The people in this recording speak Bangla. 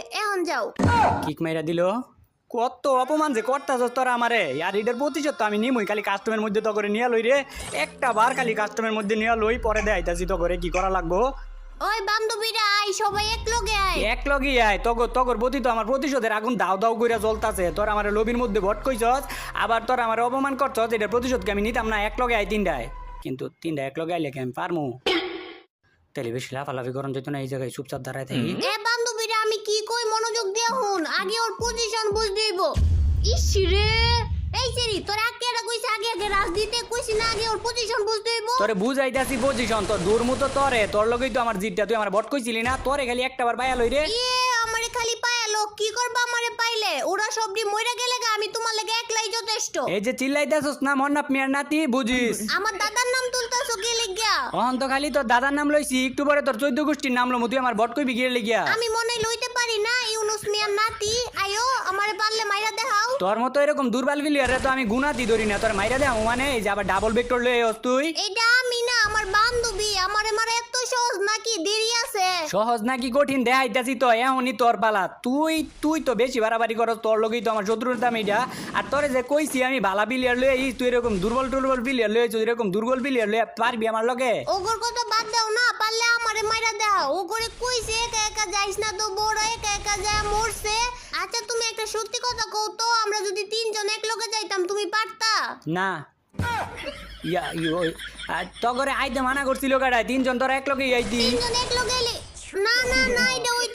এখন যাও। কিক মাইরা দিল। কত অপমান যে করতাছস তোরা আমারে। আর এটার প্রতিশোধ তো আমি নিমই, খালি কাস্টমের মধ্যে তো করে নিয়ে লই রে। একটা বার খালি কাস্টমের মধ্যে নিয়ে লই, পরে দেখাইতাছি তো করে কি করা লাগবো। ওই বান্ধবীরা আই, সবাই এক লগে আয়। এক লগি আয়, তগর প্রতি তো আমার প্রতিশোধের আগুন দাও দাও কইরা জ্বলতাছে। তোর আমার লবির মধ্যে ভট কইছস, আবার তোর আমার অপমান করছস, এটার প্রতিশোধকে আমি নিতাম না। এক লগে আয় তিনটায়, কিন্তু তিনটা এক লগে আইলে কি আমি পারমু? তাহলে বেশি লাফালাফি করন যেত না, এই জায়গায় চুপচাপ দাঁড়ায় থাকি। এ বান্ধবীরা আমি কি কই মনোযোগ দিয়া শুন, আগে ওর পজিশন বুঝ দেব। ইস রে, এই সেরি তোর আগে কইছে, আগে রাজ দিতে কইছি না, আগে ওর পজিশন বুঝ দেব। তোরে বুঝাইতাছি পজিশন, তোর দূর মতো তোরে, তোর লগেই তো আমার জিতটা, তুই আমার ভট কইছিলি না? তোরে খালি একটা বার বাইয়া লই রে। আমারে খালি পায়ালো, কি করবা আমারে পাইলে? ওরা সবডি মইরা গেলে গা, আমি তোমার লাগে একলাই যথেষ্ট। এই যে চিল্লাইতাছস না মন্নাপ মিয়ার নাতি, বুঝিস? আমার দাদার নাম তুলতাছো কি লিগিয়া? অহন তো খালি তোর দাদার নাম লইছি, একটু পরে তোর 14 গোষ্ঠীর নাম লমু, তুই আমার ভট কইবি গিয়ে লিগিয়া? আমি মনে লইতে পারি না, ইউনুস মিয়ার নাতি। আয়ো আমারে পারলে মাইরা দেখাও। তোর মতো এরকম দুর্বল প্লেয়ারে তো আমি গুনাতি ধরি না, তোর মাইরা দে মানে। এই যে আবার ডাবল ভেক্টর লই আস তুই। এটা আমি না, আমার বান্ধবী। আমারে মারা এত সহজ নাকি? দেরি আছে। সহজ নাকি কঠিন দেখাইতাছি তো, এমনই তোর পালা। তুই তো বেশি বাড়াবাড়ি করস, তোর লগেই তো আমার শত্রুতা মিডিয়া। আর তোরে যে কইছি আমি ভালা প্লেয়ার লই আইস, তুই এরকম দুর্বল প্লেয়ার লই আইস, এরকম দুর্বল প্লেয়ার লই পারবি আমার লগে? ওগর কথা বাদ দাও না, পারলে আমারে মাইরা দাও। ওগরে কইছে একা একা যাইস না, তো বড় একা একা যায় মরছে। আচ্ছা তুমি একটা সত্যি কথা কও তো, আমরা যদি তিনজন এক লগে যাইতাম তুমি পারতা? না তগরে আইতে মানা করছিল গাড়ায়, তিনজন তোরা এক লগে আইতি। তিনজন এক লগে এলে না না না, এটা ওই